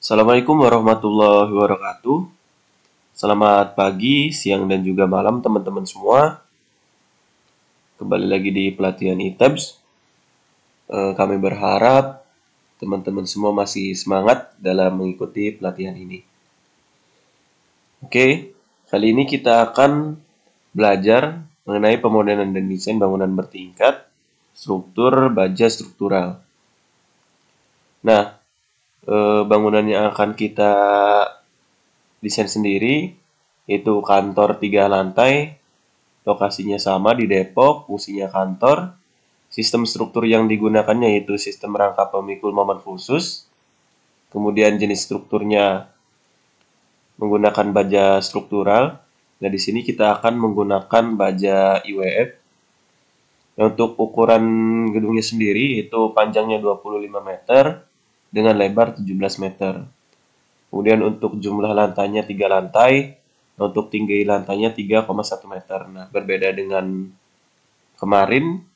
Assalamualaikum warahmatullahi wabarakatuh. Selamat pagi, siang, dan juga malam teman-teman semua. Kembali lagi di pelatihan ITEBS. Kami berharap teman-teman semua masih semangat dalam mengikuti pelatihan ini. Oke, kali ini kita akan belajar mengenai pemodelan dan desain bangunan bertingkat, struktur baja struktural. Nah, bangunan yang akan kita desain sendiri yaitu kantor 3 lantai, lokasinya sama di Depok, fungsinya kantor. Sistem struktur yang digunakannya yaitu sistem rangka pemikul momen khusus. Kemudian jenis strukturnya menggunakan baja struktural. Nah, di sini kita akan menggunakan baja IWF. Untuk ukuran gedungnya sendiri itu panjangnya 25 meter dengan lebar 17 meter. Kemudian untuk jumlah lantainya 3 lantai, untuk tinggi lantainya 3,1 meter. Nah, berbeda dengan kemarin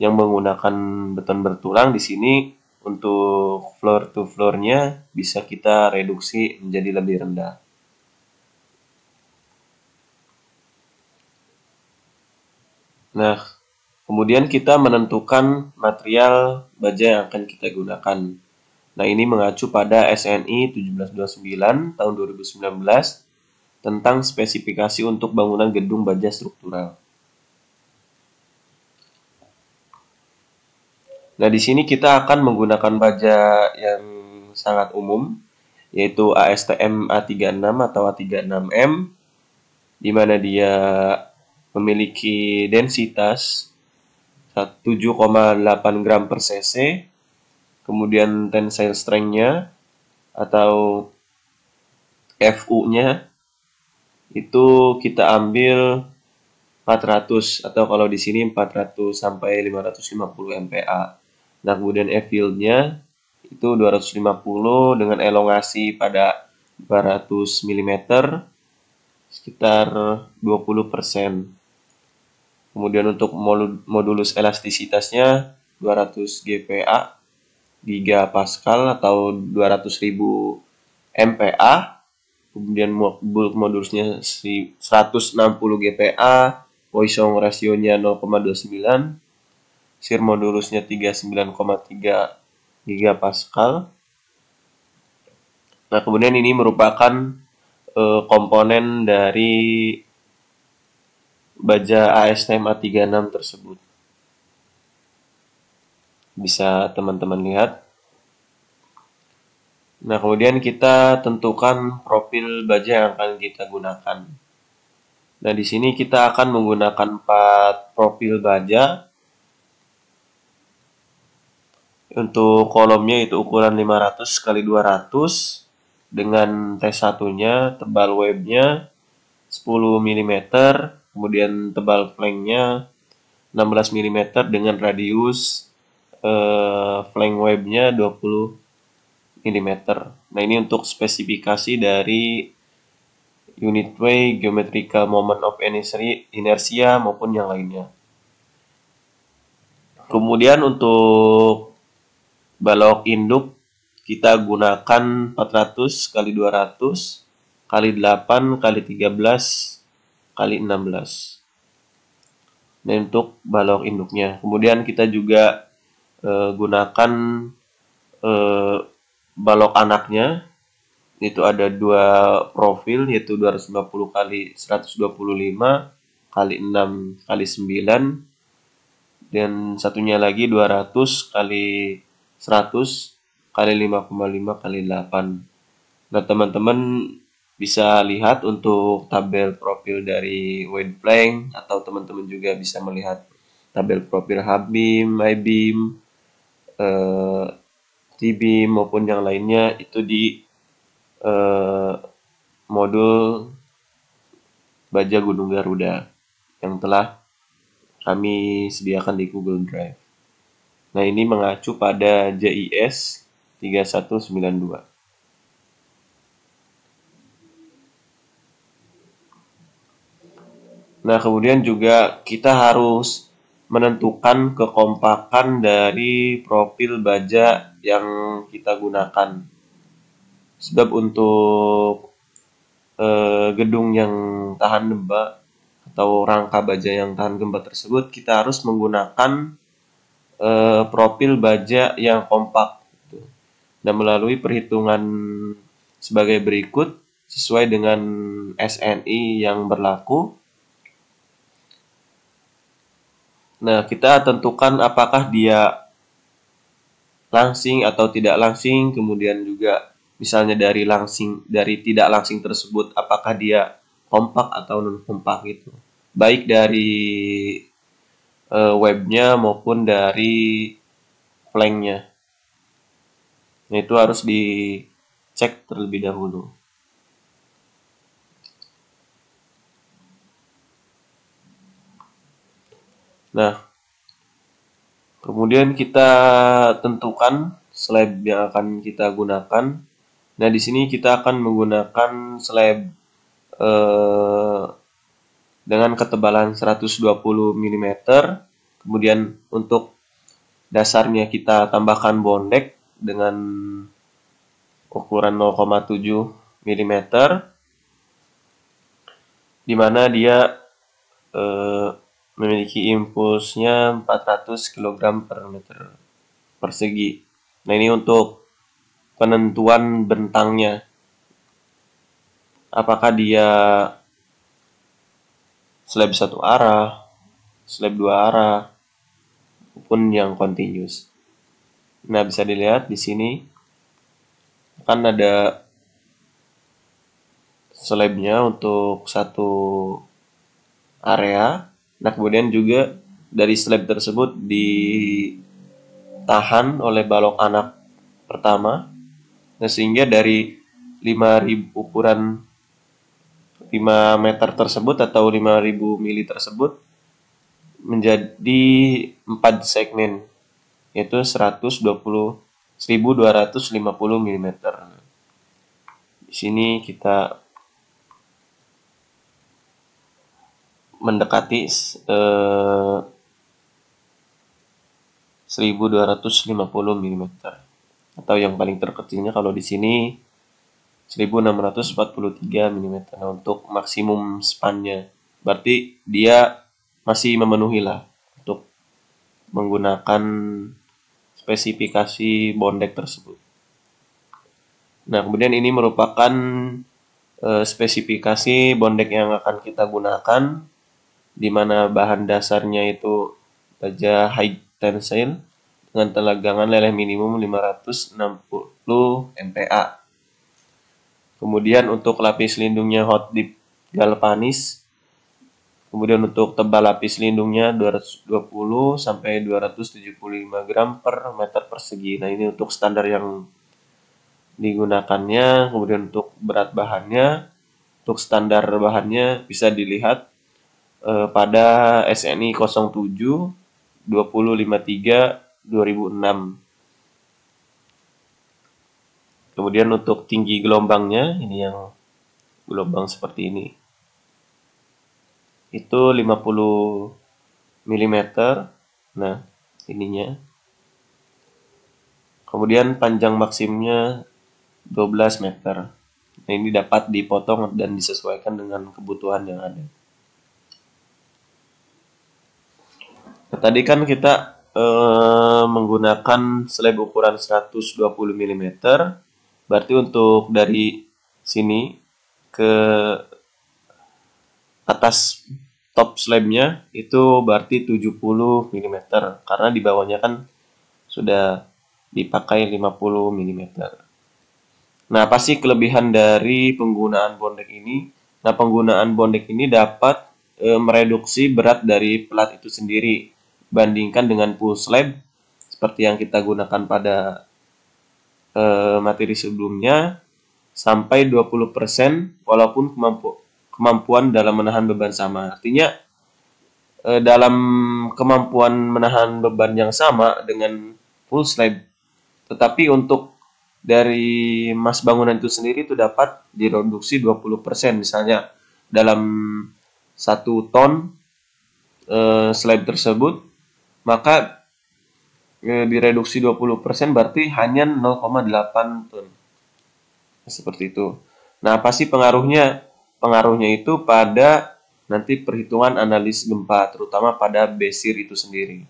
yang menggunakan beton bertulang, di sini untuk floor to floor-nya bisa kita reduksi menjadi lebih rendah. Nah, kemudian kita menentukan material baja yang akan kita gunakan. Nah, ini mengacu pada SNI 1729 tahun 2019 tentang spesifikasi untuk bangunan gedung baja struktural. Nah, di sini kita akan menggunakan baja yang sangat umum, yaitu ASTM A36 atau A36M, di mana dia memiliki densitas 7,8 gram per cc, kemudian tensile strength-nya atau FU-nya itu kita ambil 400 atau kalau di sini 400 sampai 550 MPa. Nah, kemudian F-yield-nya itu 250 dengan elongasi pada 200 mm sekitar 20%. Kemudian untuk modulus elastisitasnya 200 GPa gigapascal atau 200.000 MPa. Kemudian bulk modulusnya 160 GPa, Poisson rasionya 0,29, shear modulusnya 39,3 gigapascal. Nah, kemudian ini merupakan komponen dari baja ASTM A36 tersebut. Bisa teman-teman lihat. Nah, kemudian kita tentukan profil baja yang akan kita gunakan. Nah, di sini kita akan menggunakan 4 profil baja. Untuk kolomnya itu ukuran 500 x 200 dengan T1-nya, tebal webnya 10 mm, kemudian tebal flanknya 16 mm dengan radius flank webnya 20 mm. Nah, ini untuk spesifikasi dari unit way, geometrical moment of inertia maupun yang lainnya. Kemudian untuk balok induk kita gunakan 400 x 200 x 8 x 13 x 16. Nah, untuk balok induknya. Kemudian kita juga gunakan balok anaknya. Itu ada 2 profil, yaitu 250 x 125 x 6 x 9 dan satunya lagi 200 x 100 x 5,5 x 8. Nah, teman-teman bisa lihat untuk tabel profil dari wide plank, atau teman-teman juga bisa melihat tabel profil H-beam, I-beam, T-beam maupun yang lainnya itu di modul baja Gunung Garuda yang telah kami sediakan di Google Drive. Nah, ini mengacu pada JIS 3192. Nah, kemudian juga kita harus menentukan kekompakan dari profil baja yang kita gunakan. Sebab untuk gedung yang tahan gempa atau rangka baja yang tahan gempa tersebut, kita harus menggunakan profil baja yang kompak gitu. Dan melalui perhitungan sebagai berikut sesuai dengan SNI yang berlaku. Nah, kita tentukan apakah dia langsing atau tidak langsing, kemudian juga misalnya dari tidak langsing tersebut apakah dia kompak atau non kompak gitu. Baik dari webnya maupun dari planknya. Nah, itu harus dicek terlebih dahulu. Nah, kemudian kita tentukan slab yang akan kita gunakan. Nah, di sini kita akan menggunakan slab dengan ketebalan 120 mm. Kemudian untuk dasarnya kita tambahkan bondek dengan ukuran 0,7 mm, di mana dia memiliki impulsnya 400 kg per meter persegi. Nah, ini untuk penentuan bentangnya. Apakah dia slab satu arah, slab dua arah, maupun yang continuous. Nah, bisa dilihat di sini kan ada slabnya untuk satu area. Nah, kemudian juga dari slab tersebut ditahan oleh balok anak pertama. Nah, sehingga dari 5.000 ukuran 5 meter tersebut atau 5.000 mili tersebut menjadi 4 segmen, yaitu 1.250 mm. Di sini kita mendekati 1.250 mm, atau yang paling terkecilnya kalau di sini 1.643 mm. Nah, untuk maksimum spannya berarti dia masih memenuhi lah untuk menggunakan spesifikasi bondek tersebut. Nah, kemudian ini merupakan spesifikasi bondek yang akan kita gunakan, di mana bahan dasarnya itu baja high tensile dengan tegangan leleh minimum 560 MPa. Kemudian untuk lapis lindungnya hot dip galvanis. Kemudian untuk tebal lapis lindungnya 220 sampai 275 gram per meter persegi. Nah, ini untuk standar yang digunakannya. Kemudian untuk berat bahannya, untuk standar bahannya bisa dilihat pada SNI 07 2053 2006. Kemudian untuk tinggi gelombangnya, ini yang gelombang seperti ini, itu 50 mm. Nah, ininya. Kemudian panjang maksimnya 12 meter. Nah, ini dapat dipotong dan disesuaikan dengan kebutuhan yang ada. Nah, tadi kan kita menggunakan slab ukuran 120 mm. Berarti untuk dari sini ke atas top slabnya itu berarti 70 mm, karena di bawahnya kan sudah dipakai 50 mm. Nah, apa sih kelebihan dari penggunaan bondek ini? Nah, penggunaan bondek ini dapat mereduksi berat dari plat itu sendiri bandingkan dengan full slab seperti yang kita gunakan pada materi sebelumnya, sampai 20% walaupun kemampuan dalam menahan beban sama. Artinya dalam kemampuan menahan beban yang sama dengan full slab, tetapi untuk dari mas bangunan itu sendiri itu dapat direduksi 20%. Misalnya dalam 1 ton slab tersebut, maka direduksi 20% berarti hanya 0,8 ton. Seperti itu. Nah, apa sih pengaruhnya? Pengaruhnya itu pada nanti perhitungan analis gempa, terutama pada Besir itu sendiri.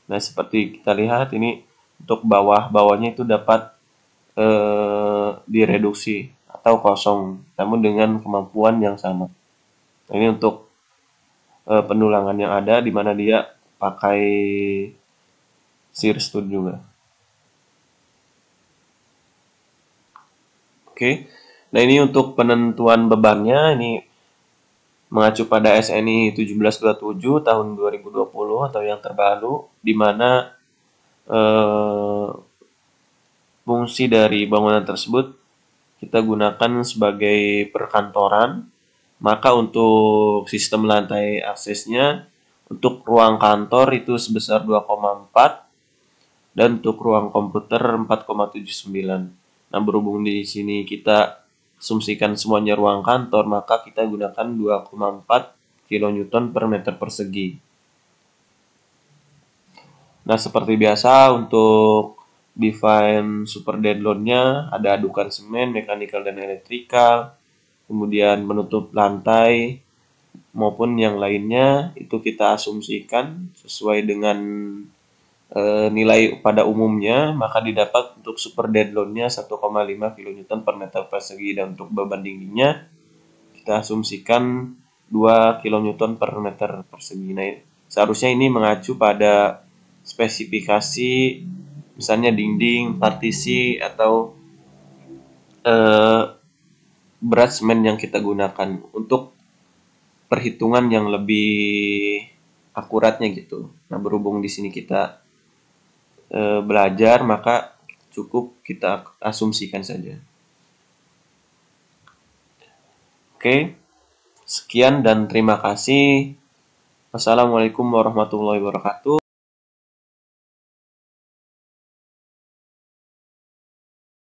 Nah, seperti kita lihat ini untuk bawah-bawahnya itu dapat direduksi atau kosong, namun dengan kemampuan yang sama. Nah, ini untuk pendulangan yang ada di mana dia pakai shear stud juga. Oke. Nah, ini untuk penentuan bebannya ini mengacu pada SNI 1727 tahun 2020 atau yang terbaru, di mana fungsi dari bangunan tersebut kita gunakan sebagai perkantoran. Maka untuk sistem lantai aksesnya untuk ruang kantor itu sebesar 2,4 dan untuk ruang komputer 4,79. Nah, berhubung di sini kita asumsikan semuanya ruang kantor, maka kita gunakan 2,4 kN per meter persegi. Nah, seperti biasa untuk define super dead load-nya ada adukan semen, mekanikal dan elektrikal, kemudian menutup lantai maupun yang lainnya itu kita asumsikan sesuai dengan nilai pada umumnya, maka didapat untuk super dead load-nya 1,5 kN per meter persegi dan untuk beban dindingnya kita asumsikan 2 kN per meter persegi. Nah, seharusnya ini mengacu pada spesifikasi misalnya dinding, partisi, atau berat semen yang kita gunakan untuk perhitungan yang lebih akuratnya gitu. Nah, berhubung di sini kita belajar, maka cukup kita asumsikan saja. Oke, sekian dan terima kasih. Wassalamualaikum warahmatullahi wabarakatuh.